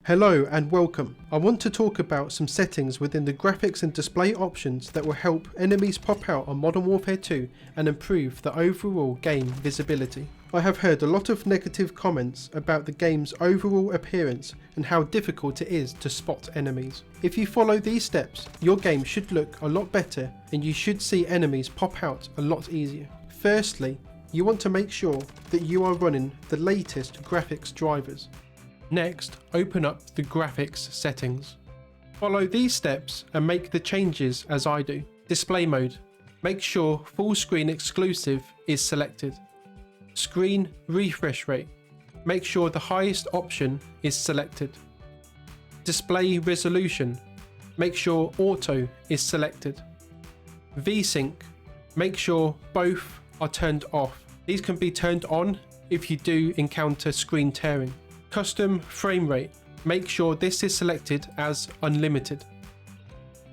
Hello and welcome. I want to talk about some settings within the graphics and display options that will help enemies pop out on Modern Warfare 2 and improve the overall game visibility. I have heard a lot of negative comments about the game's overall appearance and how difficult it is to spot enemies. If you follow these steps, your game should look a lot better and you should see enemies pop out a lot easier. Firstly, you want to make sure that you are running the latest graphics drivers. Next, open up the graphics settings. Follow these steps and make the changes as I do. Display mode. Make sure full screen exclusive is selected. Screen refresh rate. Make sure the highest option is selected. Display resolution. Make sure auto is selected. VSync. Make sure both are turned off. These can be turned on if you do encounter screen tearing. Custom frame rate. Make sure this is selected as unlimited.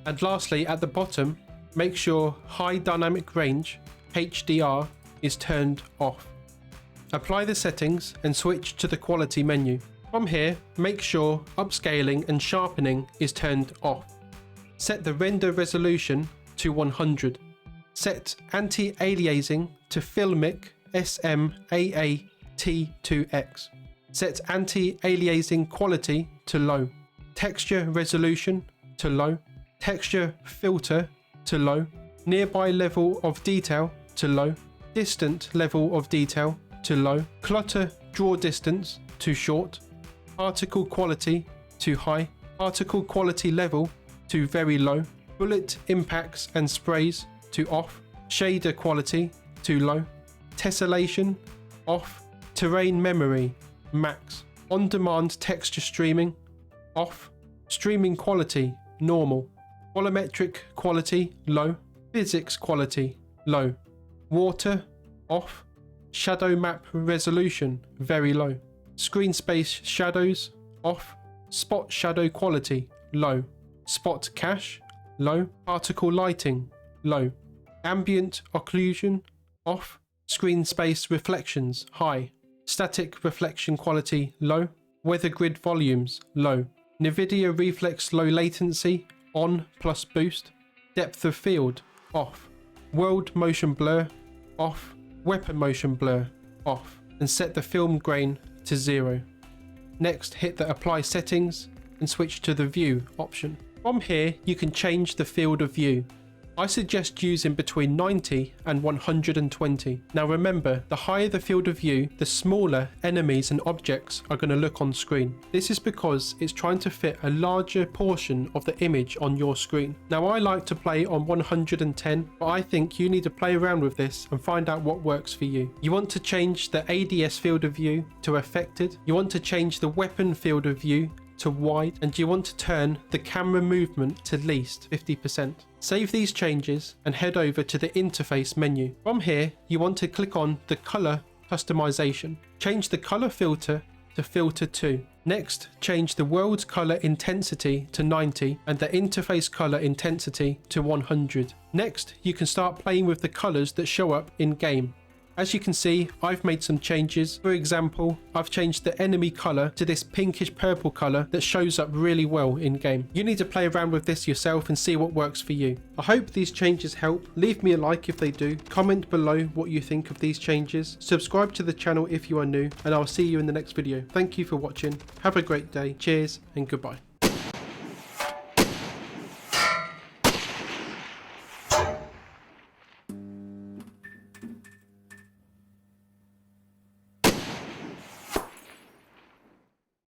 And lastly, at the bottom, make sure high dynamic range HDR is turned off. Apply the settings and switch to the quality menu. From here, make sure upscaling and sharpening is turned off. Set the render resolution to 100. Set anti-aliasing to Filmic SMAAT2X. Set anti-aliasing quality to low. Texture resolution to low. Texture filter to low. Nearby level of detail to low. Distant level of detail to low. Clutter draw distance to short. Particle quality to high. Particle quality level to very low. Bullet impacts and sprays to off. Shader quality to low. Tessellation off. Terrain memory max. On-demand texture streaming off. Streaming quality normal. Volumetric quality low. Physics quality low. Water off. Shadow map resolution very low. Screen space shadows off. Spot shadow quality low. Spot cache low. Particle lighting low. Ambient occlusion off. Screen space reflections high. Static reflection quality low. Weather grid volumes low. NVIDIA reflex low latency on plus boost. Depth of field off. World motion blur off. Weapon motion blur off. And set the film grain to 0. Next, hit the apply settings and switch to the view option. From here, you can change the field of view. I suggest using between 90 and 120. Now remember, the higher the field of view, the smaller enemies and objects are going to look on screen. This is because it's trying to fit a larger portion of the image on your screen. Now I like to play on 110, but I think you need to play around with this and find out what works for you. You want to change the ADS field of view to affected. You want to change the weapon field of view to wide, and you want to turn the camera movement to least 50%. Save these changes and head over to the interface menu. From here, you want to click on the color customization. Change the color filter to filter 2. Next, change the world's color intensity to 90 and the interface color intensity to 100. Next, you can start playing with the colors that show up in game. As you can see, I've made some changes. For example, I've changed the enemy color to this pinkish purple color that shows up really well in game. You need to play around with this yourself and see what works for you. I hope these changes help. Leave me a like if they do. Comment below what you think of these changes. Subscribe to the channel if you are new, and I'll see you in the next video. Thank you for watching. Have a great day. Cheers and goodbye.